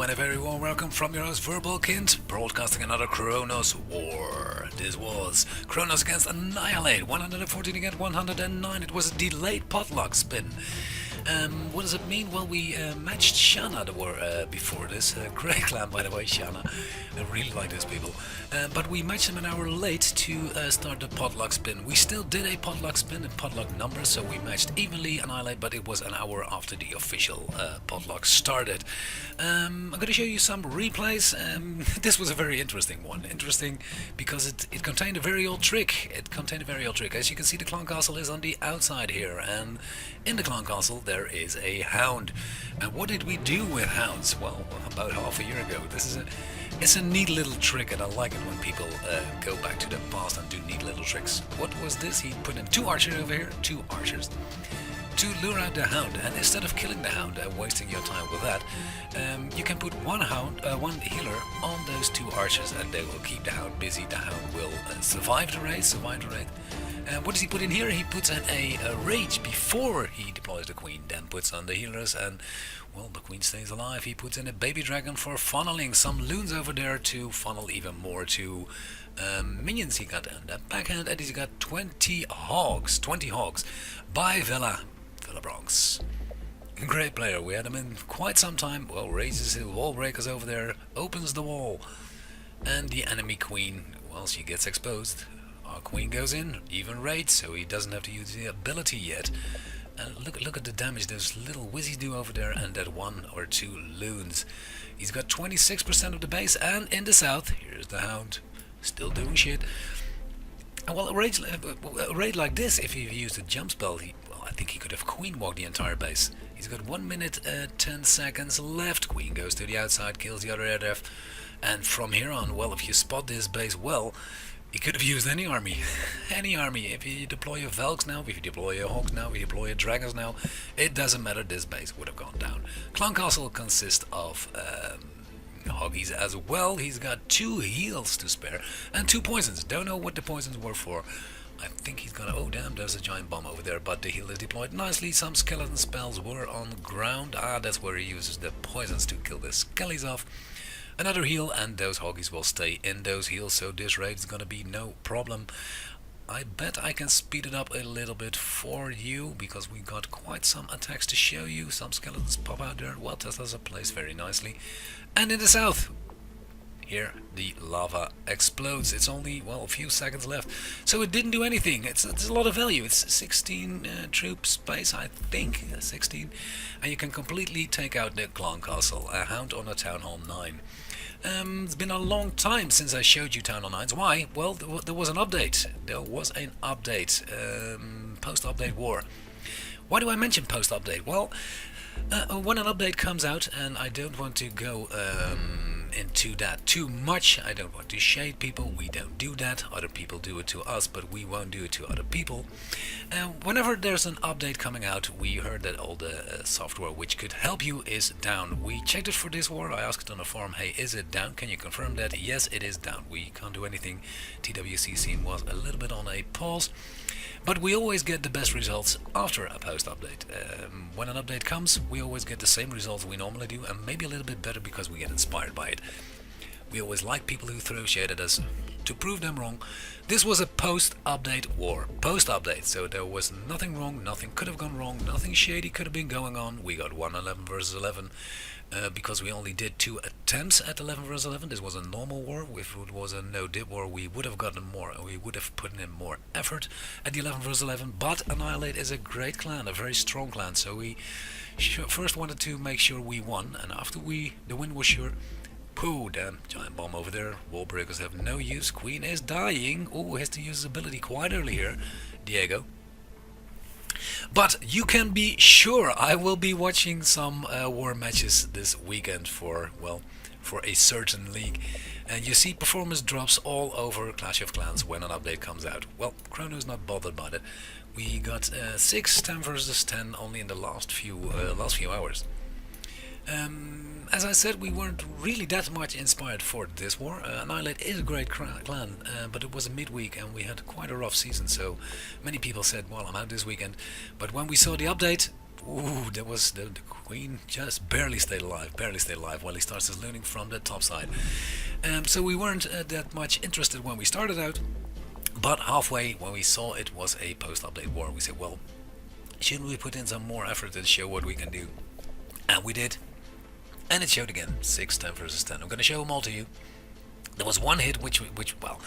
Hello and a very warm welcome from your host Verbalkind, broadcasting another Kronos war. This was Kronos against Annihil8, 114 against 109. It was a delayed potluck spin. What does it mean? Well, we matched Shana the war before this. Great clan, by the way, Shana. I really like those people. But we matched them an hour late to start the potluck spin. We still did a potluck spin in potluck numbers, so we matched evenly Annihil8, but it was an hour after the official potluck started. I'm going to show you some replays. This was a very interesting one. Interesting because it contained a very old trick. As you can see, the clan castle is on the outside here, and in the clan castle there is a hound. And what did we do with hounds? Well, about half a year ago. It's a neat little trick, and I like it when people go back to the past and do neat little tricks. What was this? He put in two archers over here, to lure out the hound, and instead of killing the hound and wasting your time with that, you can put one healer on those two archers, and they will keep the hound busy. The hound will survive the raid. What does he put in here? He puts in a rage before he deploys the queen, then puts on the healers, and well, the queen stays alive. He puts in a baby dragon for funneling some loons over there to funnel even more to minions he got in that backhand, and he's got 20 hogs by Villa Bronx. Great player, we had him in quite some time. Well, raises his wall breakers over there, opens the wall, and the enemy queen, well, she gets exposed. Our queen goes in, even raids, so he doesn't have to use the ability yet. And look at the damage those little whizzies do over there, and that one or two loons. He's got 26% of the base, and in the south, here's the hound, still doing shit. And well, a raid like this, if he used a jump spell, I think he could have queen walked the entire base. He's got 1 minute 10 seconds left. Queen goes to the outside, kills the other air def, and from here on, well, if you spot this base well, he could have used any army. Any army. If you deploy your Valks now, if you deploy your Hawks now, if you deploy your Dragons now, it doesn't matter, this base would have gone down. Clan Castle consists of Hoggies as well. He's got 2 heals to spare and 2 poisons. Don't know what the poisons were for. I think he's gonna... Oh damn, there's a giant bomb over there, but the heal is deployed nicely. Some skeleton spells were on the ground. That's where he uses the poisons to kill the skellies off. Another heal, and those Hoggies will stay in those heals, so this raid is gonna be no problem. I bet I can speed it up a little bit for you, because we got quite some attacks to show you. Some skeletons pop out there. Well, Tesla's placed very nicely. And in the south, here the lava explodes. It's only, well, a few seconds left, so it didn't do anything. It's a lot of value. It's 16 troops base, I think, 16, and you can completely take out the clan castle. A hound on a town hall 9. It's been a long time since I showed you Town Hall 9s. Why? Well, there was an update. Post-update war. Why do I mention post-update? Well, when an update comes out, and I don't want to go into that too much, I don't want to shade people, we don't do that, other people do it to us, but we won't do it to other people. Whenever there's an update coming out, we heard that all the software which could help you is down. We checked it for this war. I asked on the forum, hey, is it down? Can you confirm that? Yes, it is down. We can't do anything. TWC scene was a little bit on a pause. But we always get the best results after a post-update. When an update comes, we always get the same results we normally do, and maybe a little bit better because we get inspired by it. We always like people who throw shade at us to prove them wrong. This was a post-update war. Post-update, so there was nothing wrong, nothing could have gone wrong, nothing shady could have been going on. We got 111 versus 11. Because we only did 2 attempts at 11 versus 11. This was a normal war. If it was a no-dip war, we would have gotten more. We would have put in more effort at the 11 versus 11. But Annihil8 is a great clan, a very strong clan. So we first wanted to make sure we won, and after the win was sure. Pooh, damn, giant bomb over there. Wall breakers have no use. Queen is dying. Oh, has to use his ability quite early here, Diego. But you can be sure I will be watching some war matches this weekend for a certain league. And you see performance drops all over Clash of Clans when an update comes out. Well, Kronos not bothered by that. We got 10 versus 10 only in the last few hours. As I said, we weren't really that much inspired for this war. Annihil8 is a great clan, but it was a midweek and we had quite a rough season, so many people said, well, I'm out this weekend. But when we saw the update, Ooh, that was the queen just barely stayed alive, while he starts his looting from the top side. So we weren't that much interested when we started out, but halfway when we saw it was a post-update war, we said, well, shouldn't we put in some more effort and show what we can do? And we did. And it showed again, 6, 10 versus 10. I'm going to show them all to you. There was one hit which well,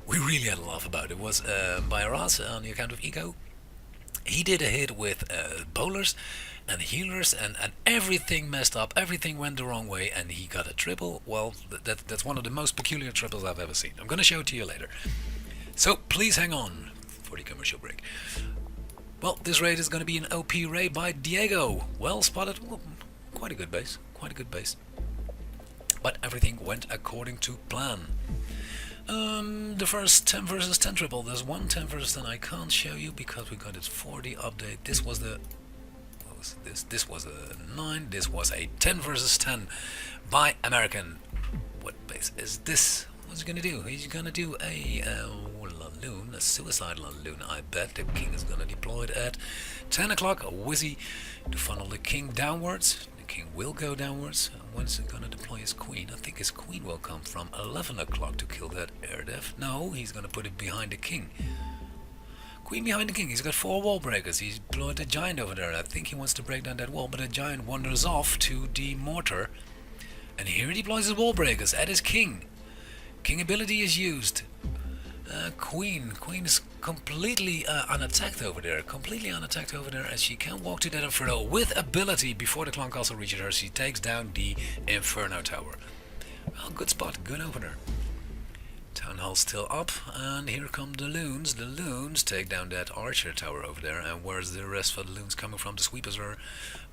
we really had a laugh about. It was by Aras on the account of Ego. He did a hit with bowlers and healers, and everything messed up. Everything went the wrong way, and he got a triple. Well, that's one of the most peculiar triples I've ever seen. I'm going to show it to you later. So please hang on for the commercial break. Well, this raid is going to be an OP raid by Diego. Well spotted. Well, quite a good base. But everything went according to plan. The first 10 versus 10 triple. There's one 10 versus 10 I can't show you because we got it for the update. This was the... What was this? This was a 9. This was a 10 versus 10 by American. What base is this? What's he gonna do? He's gonna do a Laloon, a suicide Laloon. I bet the king is gonna deploy it at 10 o'clock. A Wizzy to funnel the king downwards. King will go downwards. When is he gonna deploy his queen? I think his queen will come from 11 o'clock to kill that air def. No, he's gonna put it behind the king. Queen behind the king. He's got 4 wall breakers. He's deployed a giant over there. I think he wants to break down that wall, but the giant wanders off to the mortar. And here he deploys his wall breakers at his king. King ability is used. Queen is completely unattacked over there. As she can walk to that Inferno with ability before the Clan Castle reaches her. She takes down the Inferno Tower. Well, good spot, good opener. Town Hall still up, and here come the loons. The loons take down that Archer Tower over there. And where's the rest of the loons coming from? The sweepers are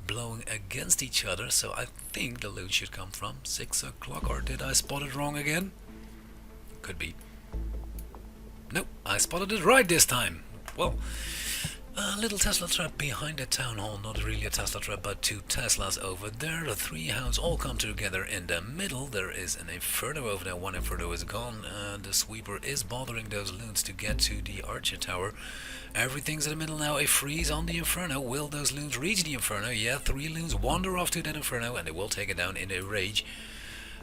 blowing against each other, so I think the loons should come from 6 o'clock. Or did I spot it wrong again? Could be. Nope, I spotted it right this time. Well, a little Tesla trap behind the town hall. Not really a Tesla trap, but 2 Teslas over there. The 3 hounds all come together in the middle. There is an Inferno over there. 1 Inferno is gone. The sweeper is bothering those loons to get to the Archer Tower. Everything's in the middle now. A freeze on the Inferno. Will those loons reach the Inferno? Yeah, 3 loons wander off to that Inferno, and they will take it down in a rage.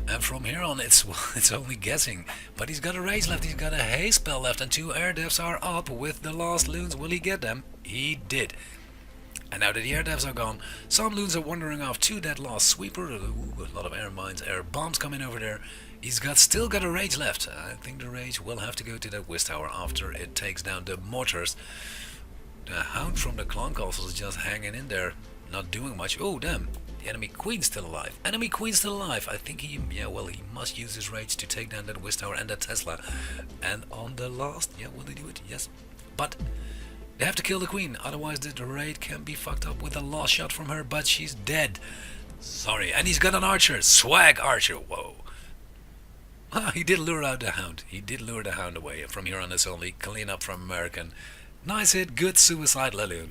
And from here on, it's only guessing. But he's got a rage left, he's got a haste spell left, and 2 air devs are up with the last loons. Will he get them? He did. And now that the air devs are gone, some loons are wandering off to that last sweeper. Ooh, a lot of air mines, air bombs coming over there. He's still got a rage left. I think the rage will have to go to that Wiz Tower after it takes down the mortars. The hound from the Clan Castle is just hanging in there, not doing much. Oh, damn. The enemy queen's still alive. I think he must use his rage to take down that Wiz Tower and that Tesla. And on the last, will they do it? Yes. But they have to kill the queen, otherwise the raid can be fucked up with a last shot from her, but she's dead. Sorry. And he's got an archer. Swag archer. Whoa. He did lure out the hound. Away. From here on, it's only clean up from American. Nice hit. Good suicide Laloon.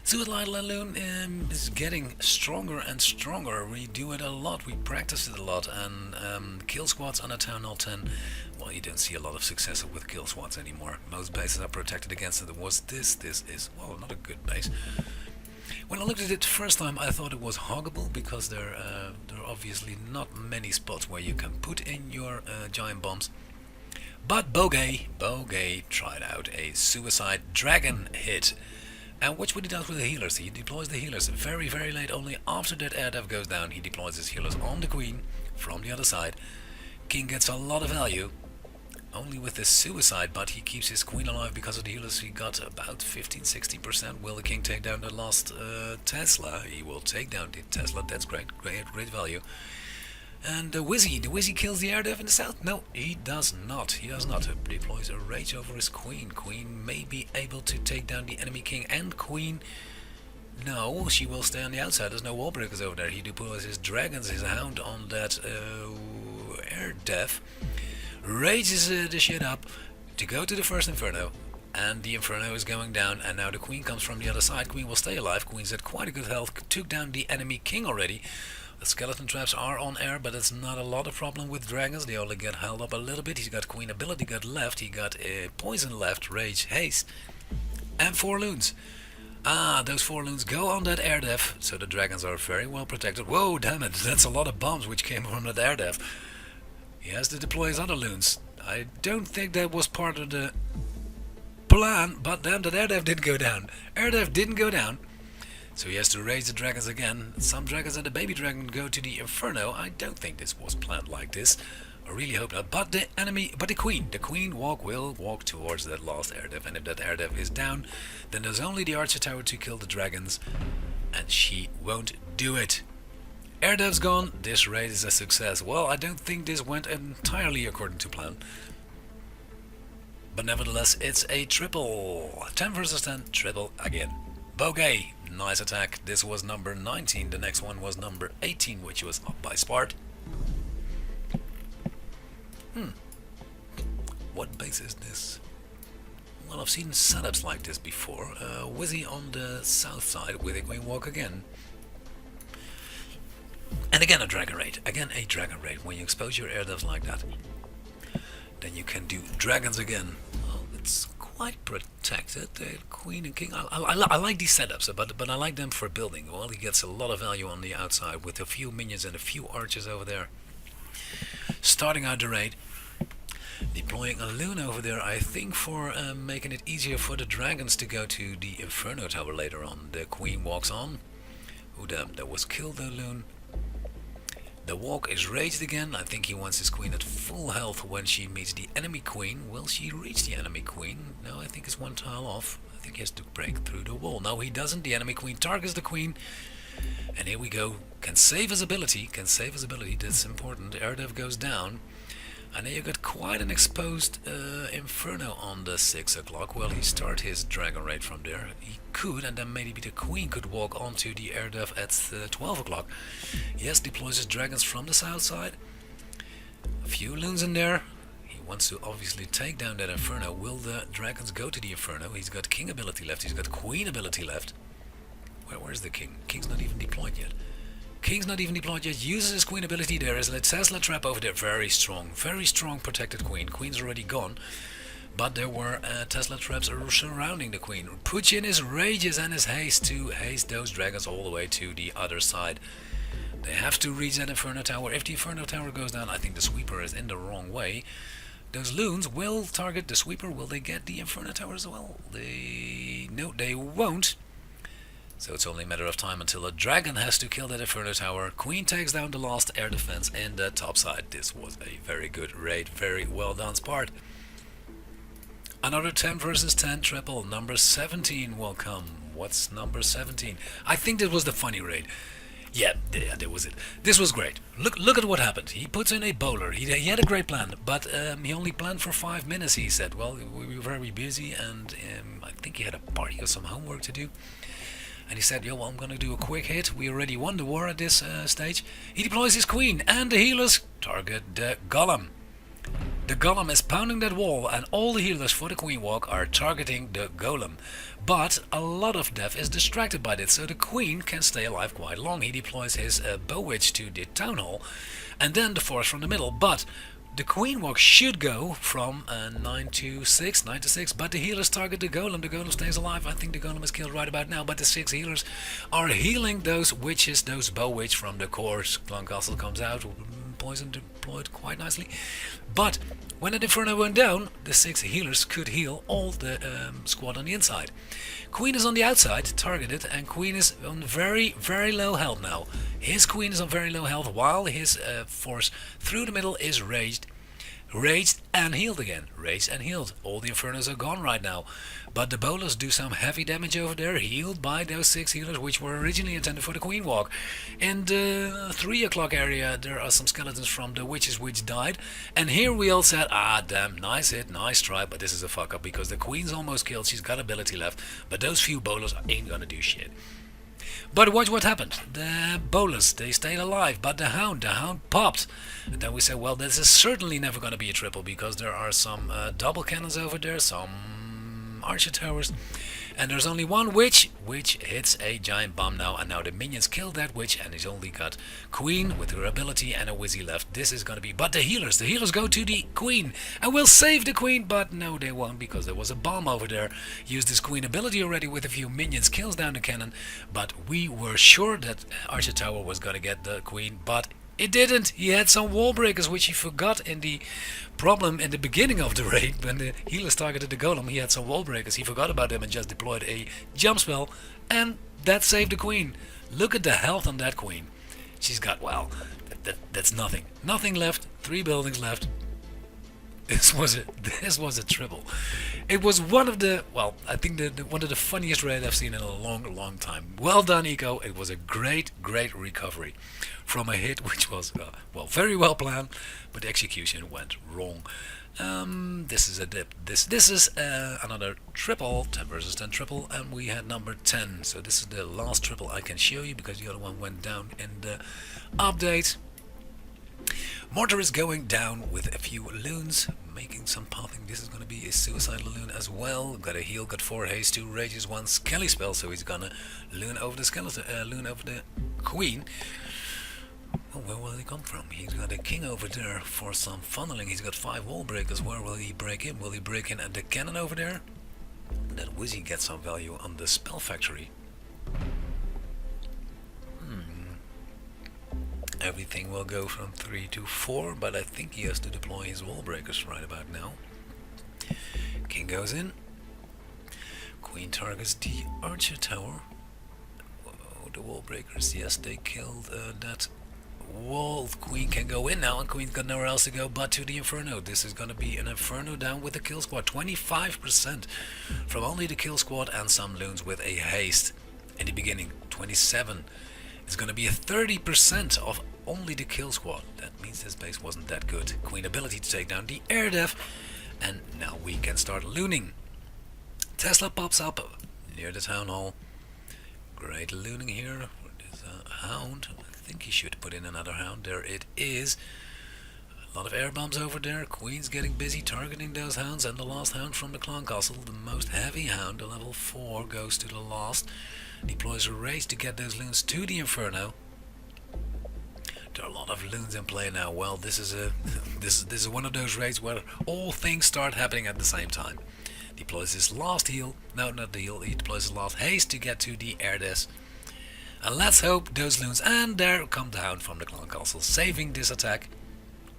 Suicide Laloon is getting stronger and stronger. We do it a lot, we practice it a lot, and kill squads on a Town Hall 10, well, you don't see a lot of success with kill squads anymore. Most bases are protected against it. This is, well, not a good base. When I looked at it the first time, I thought it was hoggable, because there are obviously not many spots where you can put in your giant bombs. But Bogey tried out a suicide dragon hit. And watch what he does with the healers. He deploys the healers very, very late. Only after that air dev goes down, he deploys his healers on the queen from the other side. King gets a lot of value, only with this suicide, but he keeps his queen alive because of the healers. He got about 15-16%. Will the king take down the last Tesla? He will take down the Tesla. That's great value. And the Wizzy kills the air dev in the south. No, he does not. He deploys a rage over his queen. Queen may be able to take down the enemy king and queen. No, she will stay on the outside. There's no wall breakers over there. He deploys his dragons, his hound on that air dev. Rages the shit up to go to the first Inferno. And the Inferno is going down, and now the queen comes from the other side. Queen will stay alive. Queen's at quite a good health. Took down the enemy king already. The skeleton traps are on air, but it's not a lot of problem with dragons. They only get held up a little bit. He's got queen ability, got left. He got poison left, rage, haste, and 4 loons. Ah, those 4 loons go on that air def, so the dragons are very well protected. Whoa, damn it, that's a lot of bombs which came from that air def. He has to deploy his other loons. I don't think that was part of the plan, but damn, that air def didn't go down. Air def didn't go down. So he has to raise the dragons again. Some dragons and the baby dragon go to the Inferno. I don't think this was planned like this. I really hope not. But the queen will walk towards that last air def. And if that air def is down, then there's only the archer tower to kill the dragons. And she won't do it. Air def's gone. This raid is a success. Well, I don't think this went entirely according to plan. But nevertheless, it's a triple. 10 versus 10, triple again. Bogey, nice attack. This was number 19. The next one was number 18, which was up by Spart. What base is this? Well, I've seen setups like this before. Wizzy on the south side with a queen walk again. And again a dragon raid. Again a dragon raid. When you expose your air devs like that, then you can do dragons again. Well, it's quite protected. The queen and king. I like these setups, but I like them for building. Well, he gets a lot of value on the outside with a few minions and a few archers over there. Starting out the raid, deploying a loon over there, I think for making it easier for the dragons to go to the Inferno Tower later on. The queen walks on. Oh damn, that was killed the loon. The walk is raged again. I think he wants his queen at full health when she meets the enemy queen. Will she reach the enemy queen? No, I think it's one tile off. I think he has to break through the wall. No, he doesn't. The enemy queen targets the queen. And here we go. Can save his ability. That's important. Air dev goes down. And then you got quite an exposed Inferno on the 6 o'clock. Well, he start his dragon raid from there. He could, and then maybe the queen could walk onto the air dev at 12 o'clock. Yes, deploys his dragons from the south side. A few loons in there. He wants to obviously take down that Inferno. Will the dragons go to the Inferno? He's got king ability left. He's got queen ability left. Where's the king? King's not even deployed yet. Uses his queen ability. There is a Tesla trap over there. Very strong protected queen. Queen's already gone. But there were Tesla traps surrounding the queen. Puts in his rages and his haste to haste those dragons all the way to the other side. They have to reach that Inferno Tower. If the Inferno Tower goes down, I think the sweeper is in the wrong way. Those loons will target the sweeper. Will they get the Inferno Tower as well? No, they won't. So it's only a matter of time until a dragon has to kill that Inferno Tower. Queen takes down the last air defense in the top side. This was a very good raid. Very well done, Spart. Another 10 versus 10 triple. Number 17 will come. What's number 17? I think that was the funny raid. Yeah, that was it. This was great. Look at what happened. He puts in a bowler. He had a great plan, but he only planned for 5 minutes, he said. Well, we were very busy, and I think he had a party or some homework to do. And he said, yo, well, I'm going to do a quick hit. We already won the war at this stage. He deploys his queen, and the healers target the golem. The golem is pounding that wall, and all the healers for the queen walk are targeting the golem. But a lot of death is distracted by this, so the queen can stay alive quite long. He deploys his bow witch to the town hall, and then the force from the middle. But the queen walk should go from 9 to 6, but the healers target the golem. The golem stays alive. I think the golem is killed right about now, but the 6 healers are healing those witches, those bow witch from the course. Glencastle comes out, poison deployed quite nicely. But when the Inferno went down, the 6 healers could heal all the squad on the inside. Queen is on the outside, targeted, and Queen is on very, very low health now. His queen is on very low health, while his force through the middle is raged and healed again. Raged and healed. All the Infernos are gone right now. But the bowlers do some heavy damage over there, healed by those 6 healers, which were originally intended for the queen walk. In the 3 o'clock area, there are some skeletons from the witches which died. And here we all said, ah, damn, nice hit, nice try, but this is a fuck up because the queen's almost killed, she's got ability left, but those few bowlers ain't gonna do shit. But watch what happened. The bowlers, they stayed alive, but the hound popped. And then we said, well, this is certainly never going to be a triple because there are some double cannons over there, some archer towers, And there's only one witch, which hits a giant bomb now, and now the minions kill that witch, and he's only got queen with her ability and a wizzy left. This is gonna be, but the healers go to the queen, and will save the queen, but no they won't, because there was a bomb over there. Used his queen ability already with a few minions, kills down the cannon, but we were sure that Archer Tower was gonna get the queen, but it didn't. He had some wall breakers, which he forgot in the problem in the beginning of the raid. When the healers targeted the golem, he had some wall breakers. He forgot about them and just deployed a jump spell, and that saved the queen. Look at the health on that queen. She's got, well, that's nothing. Nothing left. 3 buildings left. This was a triple. It was one of the, well, I think one of the funniest raids I've seen in a long time. Well done, Eco. It was a great recovery from a hit which was, well, very well planned, but the execution went wrong. This is a dip. This is another triple, 10 versus 10 triple, and we had number 10. So this is the last triple I can show you, because the other one went down in the update. Mortar is going down with a few loons, making some pathing. This is going to be a suicidal loon as well. Got a heal, got 4 haste, 2 rages, 1 skelly spell, so he's gonna loon over the skeleton, loon over the queen. Oh, where will he come from? He's got a king over there for some funneling. He's got 5 wall breakers. Where will he break in? Will he break in at the cannon over there? That Wizzy gets some value on the spell factory. Everything will go from 3 to 4, but I think he has to deploy his wall breakers right about now. King goes in. Queen targets the Archer Tower. Whoa, the wall breakers, yes, they killed that wall. Queen can go in now, and Queen's got nowhere else to go but to the Inferno. This is gonna be an Inferno down with the kill squad. 25% from only the kill squad and some loons with a haste. In the beginning, 27. It's gonna be a 30% of only the kill squad. That means this base wasn't that good. Queen ability to take down the air def, and now we can start looning. Tesla pops up near the town hall. Great looting here. There's a hound. I think he should put in another hound. There it is. A lot of air bombs over there. Queen's getting busy targeting those hounds, and the last hound from the clan castle, the most heavy hound, the level 4, goes to the last. Deploys a race to get those loons to the Inferno. There are a lot of loons in play now. Well, this is one of those raids where all things start happening at the same time. Deploys his last heal. No, not the heal. He deploys his last haste to get to the air des. And let's hope those loons. And there come the hound from the clan castle, saving this attack.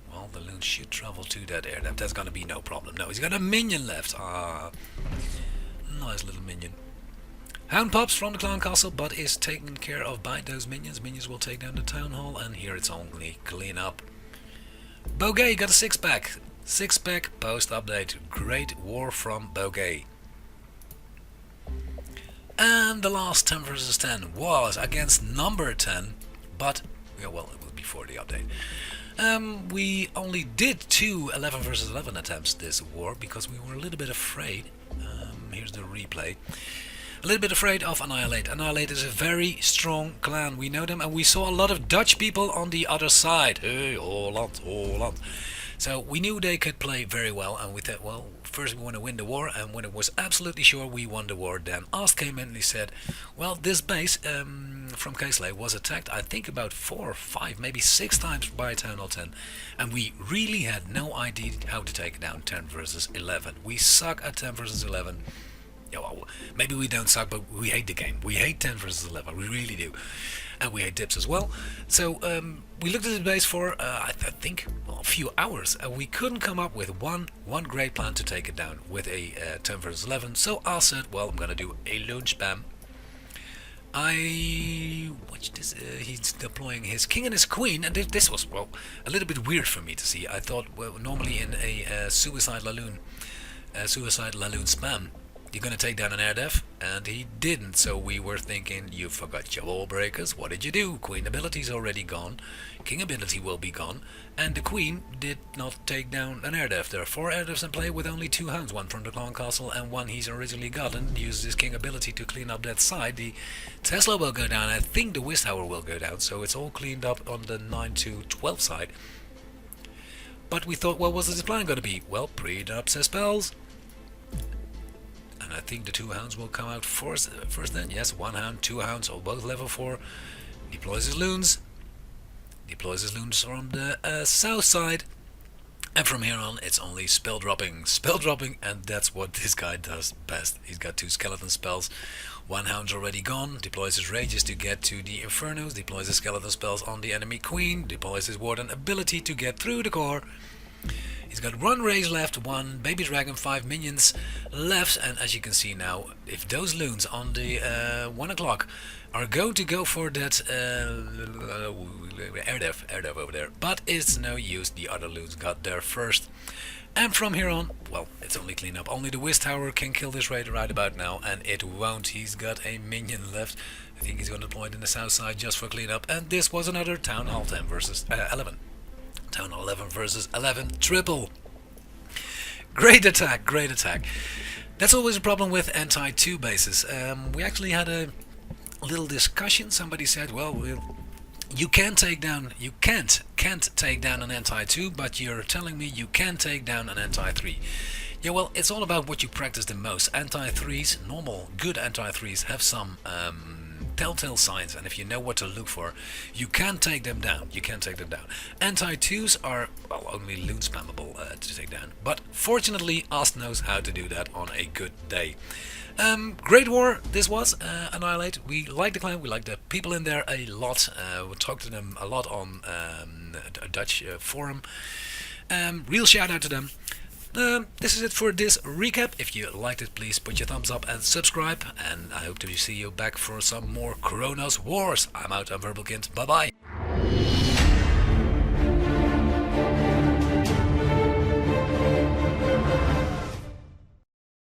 Well, the loons should travel to that air depth. That's gonna be no problem. No, he's got a minion left. Ah, nice little minion. Hound pops from the clan castle, but is taken care of by those minions. Minions will take down the town hall, and here it's only clean up. Bogey got a 6-pack. 6-pack post update. Great war from Bogey. And the last 10 versus 10 was against number 10, but, yeah, well, it was before the update. We only did 2 11 versus 11 attempts this war, because we were a little bit afraid. Here's the replay. A little bit afraid of Annihil8. Annihil8 is a very strong clan. We know them, and we saw a lot of Dutch people on the other side. Hey, Holland, Holland. So we knew they could play very well, and we thought, well, first we want to win the war, and when it was absolutely sure we won the war, then Ast came in and he said, well, this base from Kaisley was attacked, I think about 4, 5, maybe 6 times by Town Hall 10, and we really had no idea how to take it down 10 versus 11. We suck at 10 versus 11. Yeah, well, maybe we don't suck, but we hate the game. We hate 10 versus 11, we really do. And we hate dips as well. So we looked at the base for, I think, well, a few hours, and we couldn't come up with one great plan to take it down with a 10 versus 11. So I said, well, I'm gonna do a loon spam. I watched this. He's deploying his king and his queen, and this was, well, a little bit weird for me to see. I thought, well, normally in a suicide Laloon spam, you're gonna take down an air def, and he didn't. So we were thinking, you forgot your wall breakers. What did you do? Queen ability's already gone, king ability will be gone, and the queen did not take down an air def. There are 4 air defs in play with only 2 hounds, one from the clan castle and one he's originally gotten. Uses his king ability to clean up that side. The Tesla will go down. I think the Wiz Tower will go down. So it's all cleaned up on the 9 to 12 side. But we thought, well, what's his plan going to be? Well, pre-dubs his spells. And I think the 2 hounds will come out first then. Yes, 1 hound, 2 hounds, all both level 4. Deploys his loons. Deploys his loons from the south side. And from here on, it's only spell dropping, and that's what this guy does best. He's got 2 skeleton spells. 1 hound's already gone. Deploys his rages to get to the infernos. Deploys his skeleton spells on the enemy queen. Deploys his warden ability to get through the core. He's got 1 rage left, 1 baby dragon, 5 minions left, and as you can see now, if those loons on the 1 o'clock are going to go for that air dev over there, but it's no use, the other loons got there first. And from here on, well, it's only clean up. Only the Wiz Tower can kill this raider right about now, and it won't. He's got a minion left. I think he's going to deploy it in the south side just for cleanup, and this was another Town Hall 10 versus 11. Town Hall 11 versus 11 triple. Great attack, great attack. That's always a problem with anti-2 bases. We actually had a little discussion. Somebody said, well, you can't take down an anti-2, but you're telling me you can take down an anti-3. Yeah, well, it's all about what you practice the most. Anti-3s, normal, good anti-3s have some telltale signs, and if you know what to look for, you can take them down. Anti-2s are, well, only loon spammable to take down, but fortunately Ost knows how to do that on a good day. Great war this was, Annihil8. We like the clan, we like the people in there a lot. We talked to them a lot on a Dutch forum. Real shout out to them. This is it for this recap. If you liked it, please put your thumbs up and subscribe, and I hope to see you back for some more Kronos Wars. I'm out, I'm Verbalkind. Bye bye.